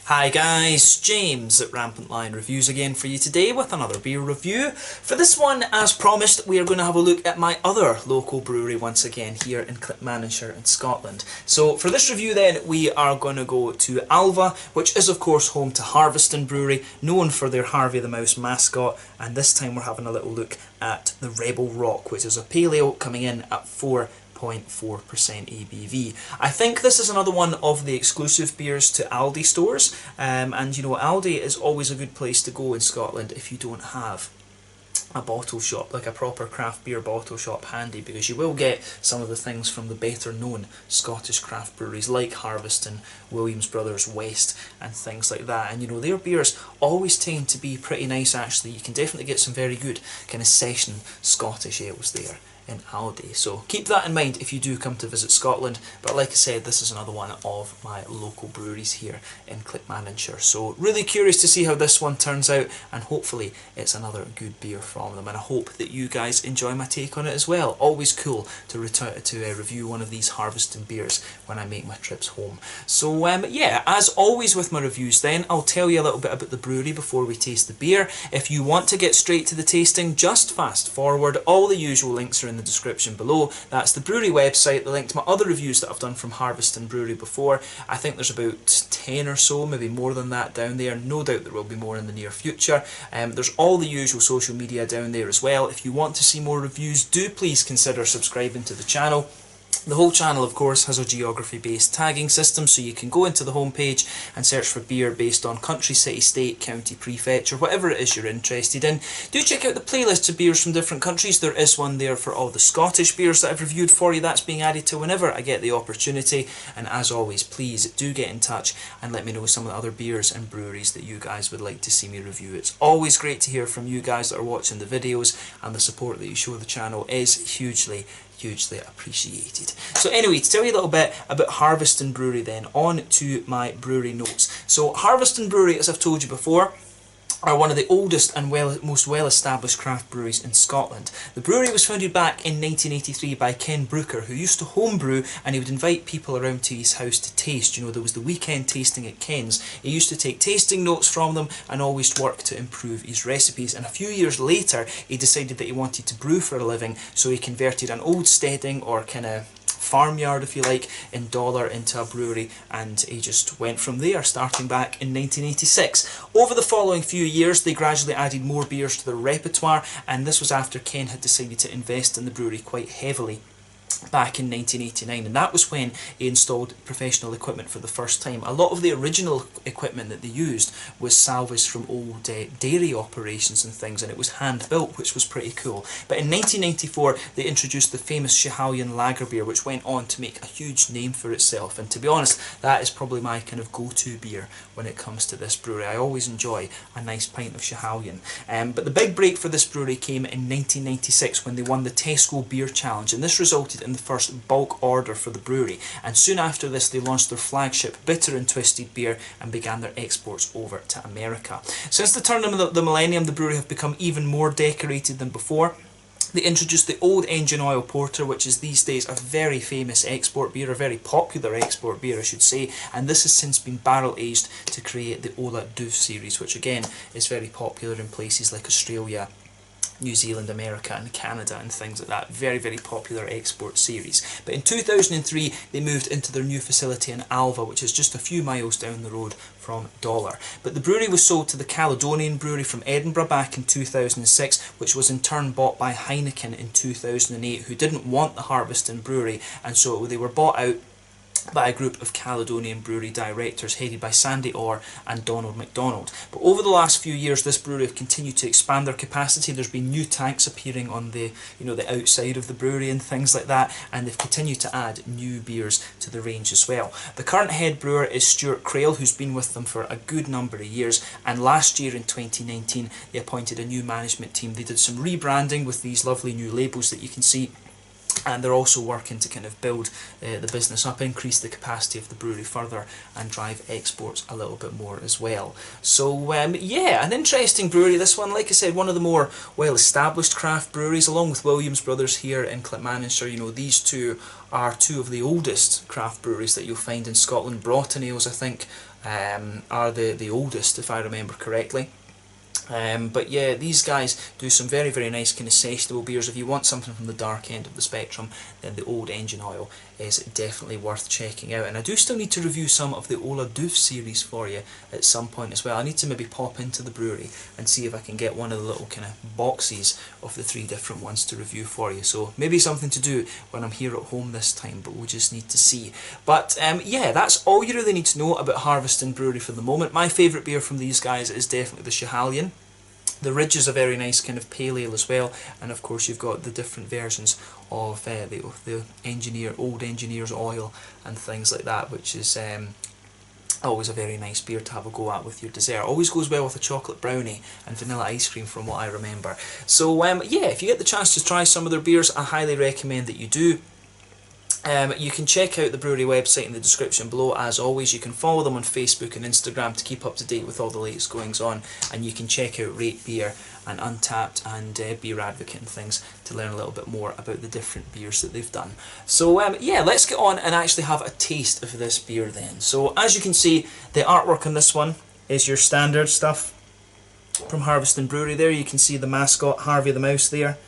Hi guys, James at RampantLionReviews again for you today with another beer review. For this one, as promised, we are going to have a look at my other local brewery once again here in Clackmannanshire in Scotland. So for this review then, we are going to go to Alva, which is of course home to Harviestoun Brewery, known for their Harvey the Mouse mascot, and this time we're having a little look at the Rebel Rock, which is a pale ale coming in at 4.4% ABV. I think this is another one of the exclusive beers to Aldi stores, and you know, Aldi is always a good place to go in Scotland if you don't have a bottle shop, like a proper craft beer bottle shop handy, because you will get some of the things from the better known Scottish craft breweries like Harviestoun, Williams Brothers, West and things like that. And you know, their beers always tend to be pretty nice actually. You can definitely get some very good kind of session Scottish ales there in Aldi. So keep that in mind if you do come to visit Scotland. But like I said, this is another one of my local breweries here in Clackmannanshire. So really curious to see how this one turns out, and hopefully it's another good beer from them. And I hope that you guys enjoy my take on it as well. Always cool to review one of these Harviestoun beers when I make my trips home. So yeah, as always with my reviews then, I'll tell you a little bit about the brewery before we taste the beer. If you want to get straight to the tasting, just fast forward. All the usual links are in the description below. That's the brewery website, the link to my other reviews that I've done from Harviestoun Brewery before. I think there's about 10 or so, maybe more than that down there. No doubt there will be more in the near future. There's all the usual social media down there as well. If you want to see more reviews, do please consider subscribing to the channel. The whole channel, of course, has a geography-based tagging system, so you can go into the homepage and search for beer based on country, city, state, county, prefecture, whatever it is you're interested in. Do check out the playlists of beers from different countries. There is one there for all the Scottish beers that I've reviewed for you. That's being added to whenever I get the opportunity. And as always, please do get in touch and let me know some of the other beers and breweries that you guys would like to see me review. It's always great to hear from you guys that are watching the videos, and the support that you show the channel is hugely appreciated. So anyway, to tell you a little bit about Harviestoun Brewery then, on to my brewery notes. So Harviestoun Brewery, as I've told you before, are one of the oldest and most well-established craft breweries in Scotland. The brewery was founded back in 1983 by Ken Brooker, who used to homebrew, and he would invite people around to his house to taste. You know, there was the weekend tasting at Ken's. He used to take tasting notes from them and always work to improve his recipes. And a few years later, he decided that he wanted to brew for a living, so he converted an old steading, or kind of farmyard if you like, in Dollar into a brewery, and he just went from there, starting back in 1986. Over the following few years they gradually added more beers to their repertoire, and this was after Ken had decided to invest in the brewery quite heavily back in 1989, and that was when he installed professional equipment for the first time. A lot of the original equipment that they used was salvaged from old dairy operations and things, and it was hand built, which was pretty cool. But in 1994 they introduced the famous Schiehallion lager beer, which went on to make a huge name for itself, and to be honest, that is probably my kind of go-to beer when it comes to this brewery. I always enjoy a nice pint of Schiehallion. But the big break for this brewery came in 1996 when they won the Tesco Beer Challenge, and this resulted in the first bulk order for the brewery, and soon after this they launched their flagship bitter and twisted beer and began their exports over to America. Since the turn of the millennium, the brewery have become even more decorated than before. They introduced the Old Engine Oil Porter, which is these days a very famous export beer, a very popular export beer I should say, and this has since been barrel aged to create the Ola Doof series, which again is very popular in places like Australia, New Zealand, America and Canada and things like that. Very popular export series. But in 2003 they moved into their new facility in Alva, which is just a few miles down the road from Dollar. But the brewery was sold to the Caledonian Brewery from Edinburgh back in 2006, which was in turn bought by Heineken in 2008, who didn't want the Harviestoun Brewery, and so they were bought out by a group of Caledonian brewery directors headed by Sandy Orr and Donald MacDonald. But over the last few years this brewery have continued to expand their capacity. There's been new tanks appearing on the outside of the brewery and things like that, and they've continued to add new beers to the range as well. The current head brewer is Stuart Crail, who's been with them for a good number of years, and last year in 2019 they appointed a new management team. They did some rebranding with these lovely new labels that you can see, and they're also working to kind of build the business up, increase the capacity of the brewery further and drive exports a little bit more as well. So yeah, an interesting brewery this one. Like I said, one of the more well established craft breweries, along with Williams Brothers here in Clackmannanshire. You know, these two are two of the oldest craft breweries that you'll find in Scotland. Broughton Ales, I think, are the oldest, if I remember correctly. But yeah, these guys do some very, very nice kind of sessionable beers. If you want something from the dark end of the spectrum, then the Old Engine Oil is definitely worth checking out. And I do still need to review some of the Oladoof series for you at some point as well. I need to maybe pop into the brewery and see if I can get one of the little kind of boxes of the 3 different ones to review for you. So maybe something to do when I'm here at home this time, but we'll just need to see. But yeah, that's all you really need to know about Harviestoun Brewery for the moment. My favourite beer from these guys is definitely the Schiehallion. The Ridge is a very nice kind of pale ale as well, and of course you've got the different versions of the Old Engineer's Oil and things like that, which is always a very nice beer to have a go at with your dessert. Always goes well with a chocolate brownie and vanilla ice cream from what I remember. So yeah, if you get the chance to try some of their beers, I highly recommend that you do. You can check out the brewery website in the description below. As always, you can follow them on Facebook and Instagram to keep up to date with all the latest goings on, and you can check out Rate Beer and Untappd and Beer Advocate and things to learn a little bit more about the different beers that they've done. So yeah, let's get on and actually have a taste of this beer then. So as you can see, the artwork on this one is your standard stuff from Harviestoun Brewery. There you can see the mascot, Harvey the Mouse there.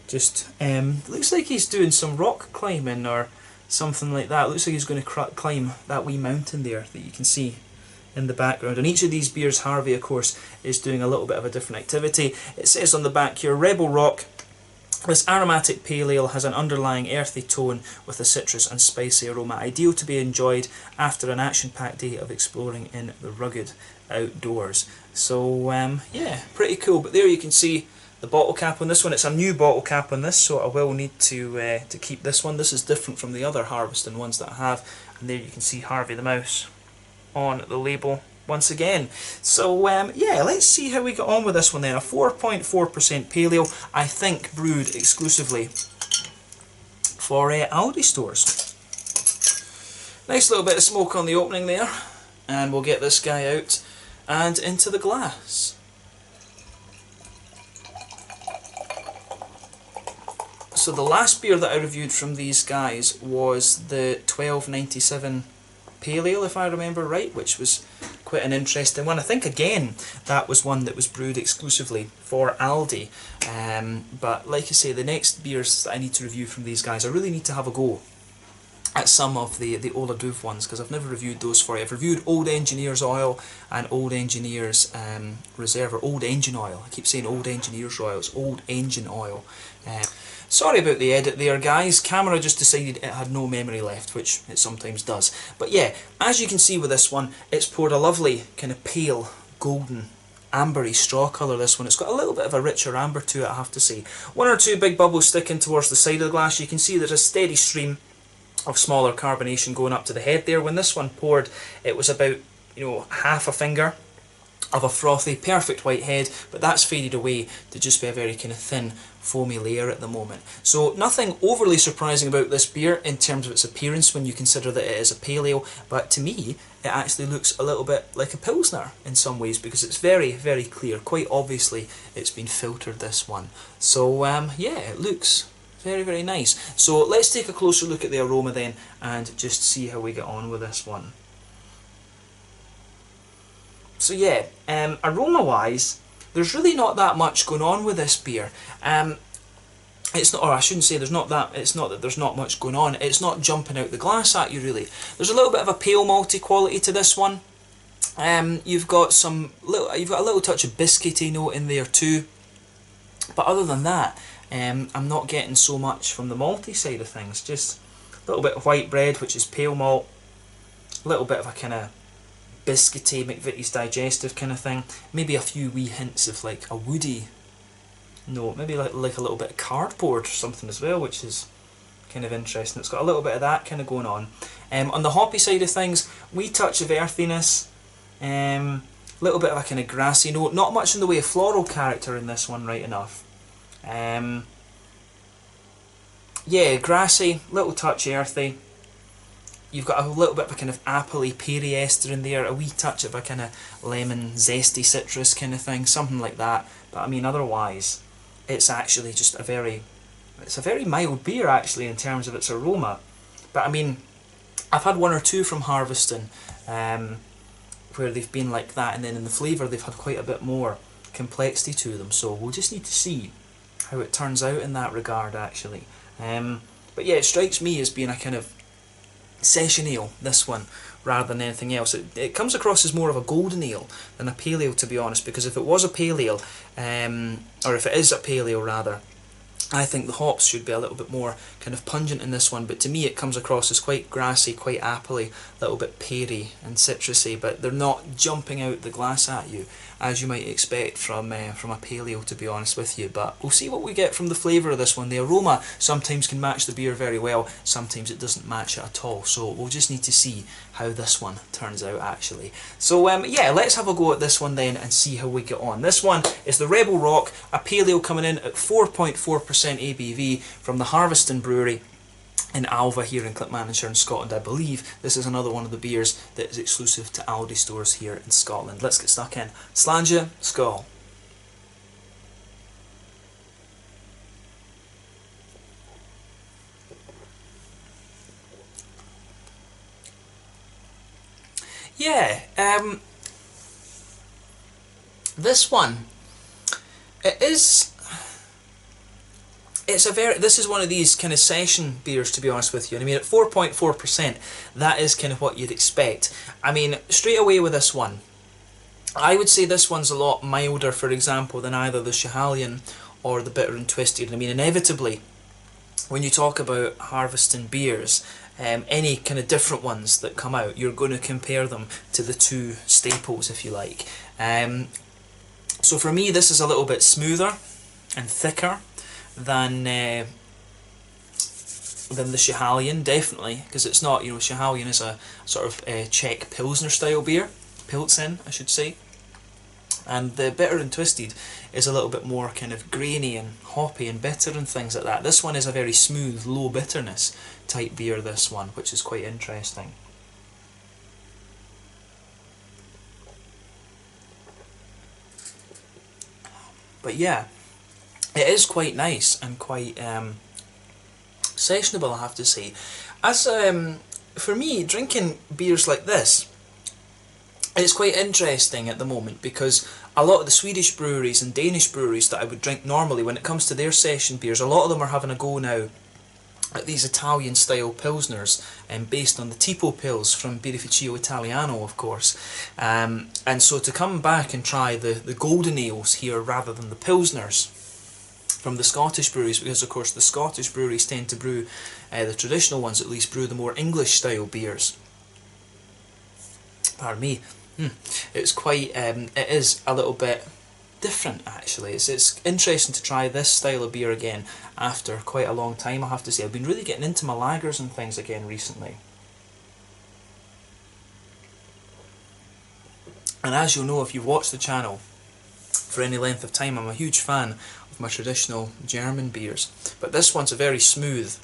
Just looks like he's doing some rock climbing or something like that. Looks like he's going to climb that wee mountain there that you can see in the background. On each of these beers, Harvey, of course, is doing a little bit of a different activity. It says on the back here, Rebel Rock. This aromatic pale ale has an underlying earthy tone with a citrus and spicy aroma, ideal to be enjoyed after an action-packed day of exploring in the rugged outdoors. So yeah, pretty cool. But there you can see the bottle cap on this one. It's a new bottle cap on this, so I will need to keep this one. This is different from the other Harviestoun ones that I have. And there you can see Harvey the Mouse on the label once again. So yeah, let's see how we get on with this one then. A 4.4% pale ale, I think brewed exclusively for Aldi stores. Nice little bit of smoke on the opening there, and we'll get this guy out and into the glass. So the last beer that I reviewed from these guys was the 1297 Pale Ale, if I remember right, which was quite an interesting one. I think again that was one that was brewed exclusively for Aldi. But like I say, the next beers that I need to review from these guys, I really need to have a go at some of the Oladoof ones, because I've never reviewed those for you. I've reviewed Old Engineer's Oil and Old Engineer's Reserve, or Old Engine Oil. I keep saying Old Engineer's Oil, it's Old Engine Oil. Sorry about the edit there, guys. Camera just decided it had no memory left, which it sometimes does. But yeah, as you can see with this one, it's poured a lovely kind of pale, golden, ambery straw colour, this one. It's got a little bit of a richer amber to it, I have to say. 1 or 2 big bubbles sticking towards the side of the glass. You can see there's a steady stream of smaller carbonation going up to the head there. When this one poured, it was about, you know, half a finger of a frothy, perfect white head, but that's faded away to just be a very kind of thin, foamy layer at the moment. So nothing overly surprising about this beer in terms of its appearance when you consider that it is a pale ale, but to me it actually looks a little bit like a Pilsner in some ways, because it's very, very clear. Quite obviously it's been filtered, this one. So yeah, it looks very, very nice. So let's take a closer look at the aroma then and just see how we get on with this one. So yeah, aroma wise, there's really not that much going on with this beer. It's not, or I shouldn't say there's not that, it's not that there's not much going on, it's not jumping out the glass at you really. There's a little bit of a pale malty quality to this one. You've got a little touch of biscuity note in there too. But other than that, I'm not getting so much from the malty side of things. Just a little bit of white bread, which is pale malt, a little bit of a kind of biscuity, McVitie's Digestive kind of thing. Maybe a few wee hints of like a woody note, maybe like a little bit of cardboard or something as well, which is kind of interesting. It's got a little bit of that kind of going on. On the hoppy side of things, wee touch of earthiness, little bit of a kind of grassy note. Not much in the way of floral character in this one, right enough. Yeah, grassy, little touch earthy. You've got a little bit of a kind of appley, peary ester in there, a wee touch of a kind of lemon, zesty citrus kind of thing, something like that. But I mean, otherwise, it's actually just a very mild beer actually in terms of its aroma. But I mean, I've had 1 or 2 from Harviestoun where they've been like that, and then in the flavour they've had quite a bit more complexity to them. So we'll just need to see how it turns out in that regard, actually. But yeah, it strikes me as being a kind of session ale, this one, rather than anything else. It comes across as more of a golden ale than a pale ale, to be honest, because if it was a pale ale, or if it is a pale ale rather, I think the hops should be a little bit more kind of pungent in this one, but to me it comes across as quite grassy, quite appley, a little bit peary and citrusy, but they're not jumping out the glass at you as you might expect from a pale ale, to be honest with you. But we'll see what we get from the flavour of this one. The aroma sometimes can match the beer very well, sometimes it doesn't match it at all, so we'll just need to see how this one turns out actually. So yeah, let's have a go at this one then and see how we get on. This one is the Rebel Rock, a pale ale coming in at 4.4% ABV from the Harviestoun Brewery in Alva here in Clackmannanshire in Scotland. I believe this is another one of the beers that is exclusive to Aldi stores here in Scotland. Let's get stuck in. Slàinte, skål. Yeah, this one, this is one of these kind of session beers, to be honest with you. And I mean, at 4.4%, that is kind of what you'd expect. I mean, straight away with this one, I would say this one's a lot milder, for example, than either the Schiehallion or the Bitter and Twisted. I mean, inevitably, when you talk about Harviestoun beers, any kind of different ones that come out, you're going to compare them to the two staples, if you like. So for me, this is a little bit smoother and thicker than the Schiehallion, definitely, because it's not, you know, Schiehallion is a sort of Czech Pilsner style beer, Pilsen, I should say, and the Bitter and Twisted is a little bit more kind of grainy and hoppy and bitter and things like that. This one is a very smooth, low bitterness type beer, this one, which is quite interesting. But yeah, it is quite nice and quite sessionable, I have to say. As for me, drinking beers like this, it's quite interesting at the moment, because a lot of the Swedish breweries and Danish breweries that I would drink normally, when it comes to their session beers, a lot of them are having a go now at these Italian style pilsners, based on the Tipo Pils from Birrificio Italiano, of course. And so to come back and try the golden ales here rather than the pilsners from the Scottish breweries, because of course the Scottish breweries tend to brew, the traditional ones at least, brew the more English style beers. Pardon me. It's quite, it is a little bit different actually. It's interesting to try this style of beer again after quite a long time, I have to say. I've been really getting into my lagers and things again recently. And as you'll know if you've watched the channel for any length of time, I'm a huge fan of my traditional German beers. But this one's a very smooth,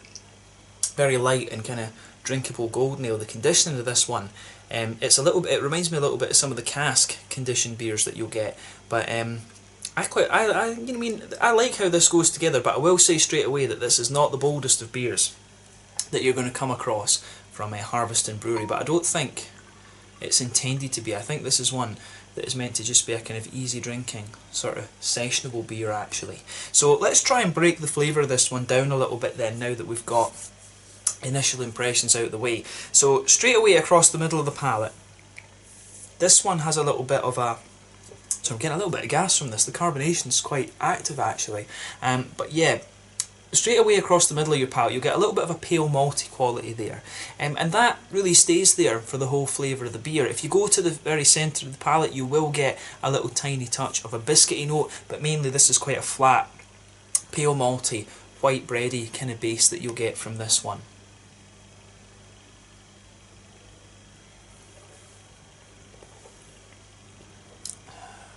very light and kind of drinkable golden ale. The conditioning of this one, it's a little bit, it reminds me a little bit of some of the cask conditioned beers that you'll get. But I like how this goes together. But I will say straight away that this is not the boldest of beers that you're going to come across from a Harviestoun Brewery. But I don't think it's intended to be. I think this is one that is meant to just be a kind of easy drinking, sort of sessionable beer actually. So let's try and break the flavour of this one down a little bit then, now that we've got initial impressions out of the way. So straight away across the middle of the palate, this one has a little bit of a, so I'm getting a little bit of gas from this. The carbonation is quite active actually, but yeah, straight away across the middle of your palate you'll get a little bit of a pale malty quality there, and that really stays there for the whole flavour of the beer. If you go to the very centre of the palate, you will get a little tiny touch of a biscuity note, but mainly this is quite a flat, pale malty, white bready kind of base that you'll get from this one.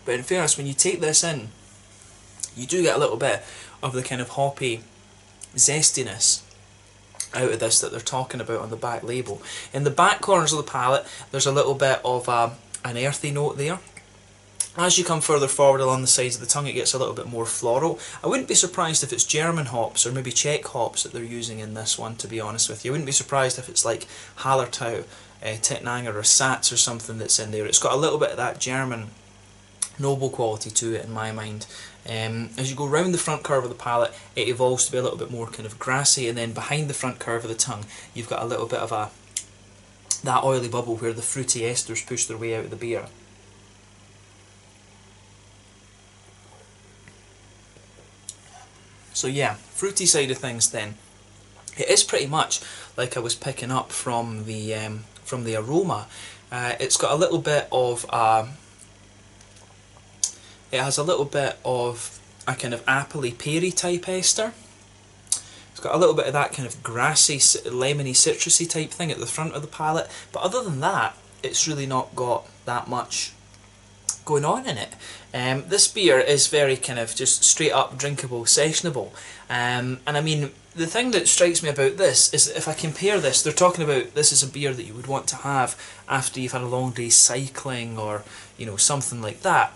But in fairness, when you take this in, you do get a little bit of the kind of hoppy zestiness out of this that they're talking about on the back label. In the back corners of the palate, there's a little bit of an earthy note there. As you come further forward along the sides of the tongue, it gets a little bit more floral. I wouldn't be surprised if it's German hops or maybe Czech hops that they're using in this one, to be honest with you. I wouldn't be surprised if it's like Hallertau, Tettnanger or Satz or something that's in there. It's got a little bit of that German noble quality to it in my mind. As you go round the front curve of the palate, it evolves to be a little bit more kind of grassy, and then behind the front curve of the tongue, you've got a little bit of that oily bubble where the fruity esters push their way out of the beer. So yeah, fruity side of things then. It is pretty much like I was picking up from the aroma. It's got a little bit of it has a little bit of a kind of appley peary type ester. It's got a little bit of that kind of grassy, lemony, citrusy type thing at the front of the palate. But other than that, it's really not got that much going on in it. This beer is very kind of just straight up drinkable, sessionable. And I mean, the thing that strikes me about this is that if I compare this, they're talking about this is a beer that you would want to have after you've had a long day cycling or, you know, something like that.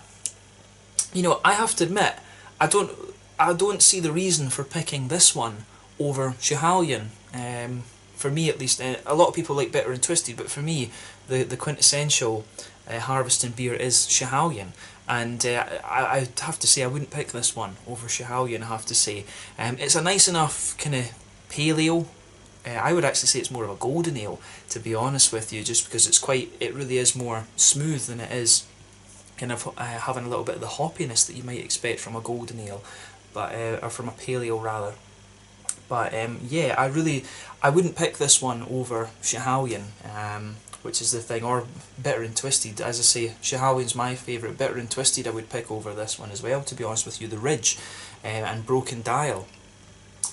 You know, I have to admit, I don't see the reason for picking this one over Schiehallion. For me at least, a lot of people like Bitter and Twisted, but for me, the quintessential Harviestoun beer is Schiehallion. And I have to say I wouldn't pick this one over Schiehallion, I have to say. It's a nice enough kind of pale ale. I would actually say it's more of a golden ale, to be honest with you, just because it really is more smooth than it is kind of having a little bit of the hoppiness that you might expect from a golden ale, but or from a pale ale rather. But yeah, I wouldn't pick this one over Schiehallion, which is the thing, or Bitter and Twisted. As I say, Schiehallion's my favourite. Bitter and Twisted I would pick over this one as well, to be honest with you. The Ridge and Broken Dial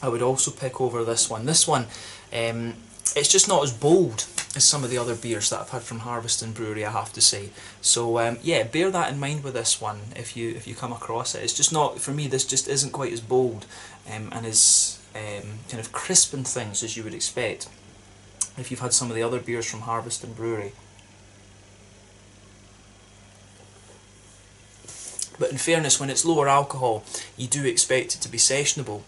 I would also pick over this one. This one, it's just not as bold as some of the other beers that I've had from Harviestoun Brewery, I have to say. So yeah, bear that in mind with this one if you come across it. It's just not, for me, this just isn't quite as bold and as kind of crisp and things as you would expect if you've had some of the other beers from Harviestoun Brewery. But in fairness, when it's lower alcohol, you do expect it to be sessionable.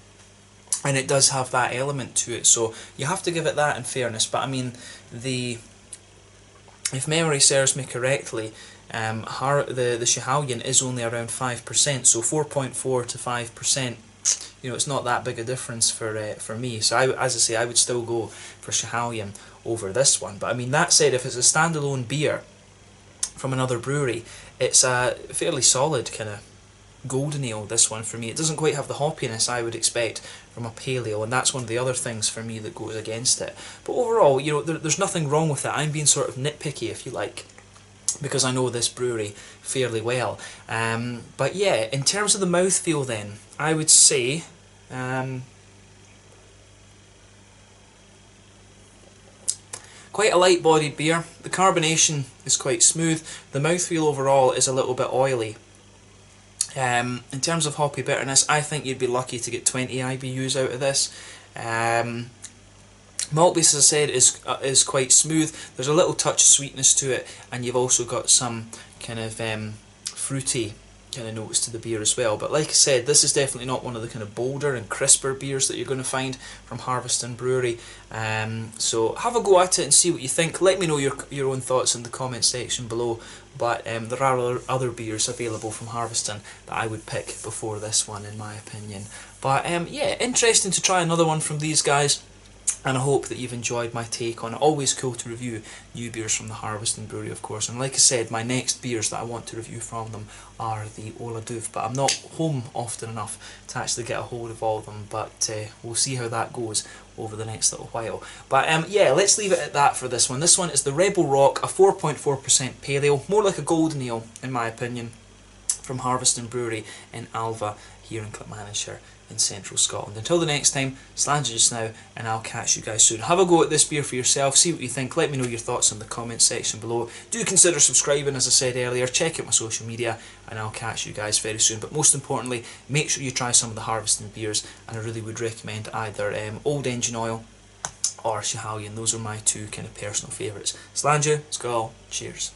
And it does have that element to it, so you have to give it that in fairness. But I mean, if memory serves me correctly, the Schiehallion is only around 5%, so 4.4 to 5%. You know, it's not that big a difference for me. So as I say, I would still go for Schiehallion over this one. But I mean, that said, if it's a standalone beer from another brewery, it's a fairly solid kind of golden ale, this one, for me. It doesn't quite have the hoppiness I would expect from a pale ale, and that's one of the other things for me that goes against it. But overall, you know, there's nothing wrong with it. I'm being sort of nitpicky, if you like, because I know this brewery fairly well. But yeah, in terms of the mouthfeel then, I would say quite a light-bodied beer. The carbonation is quite smooth. The mouthfeel overall is a little bit oily. In terms of hoppy bitterness, I think you'd be lucky to get 20 IBUs out of this. Malt base, as I said, is quite smooth. There's a little touch of sweetness to it, and you've also got some kind of fruity kind of notes to the beer as well. But like I said, this is definitely not one of the kind of bolder and crisper beers that you're going to find from Harviestoun Brewery. So have a go at it and see what you think. Let me know your own thoughts in the comment section below. But there are other beers available from Harviestoun that I would pick before this one, in my opinion. But yeah, interesting to try another one from these guys. And I hope that you've enjoyed my take on it. Always cool to review new beers from the Harviestoun Brewery, of course. And like I said, my next beers that I want to review from them are the Ola Doof. But I'm not home often enough to actually get a hold of all of them. But we'll see how that goes over the next little while. But yeah, let's leave it at that for this one. This one is the Rebel Rock, a 4.4% pale ale. More like a golden ale, in my opinion, from Harviestoun Brewery in Alva, here in Clackmannanshire in central Scotland. Until the next time, Slanger just now, and I'll catch you guys soon. Have a go at this beer for yourself, see what you think, let me know your thoughts in the comments section below. Do consider subscribing, as I said earlier, check out my social media, and I'll catch you guys very soon. But most importantly, make sure you try some of the Harviestoun beers, and I really would recommend either Old Engine Oil or Schiehallion. Those are my two kind of personal favourites. Slanger, Skull, cheers.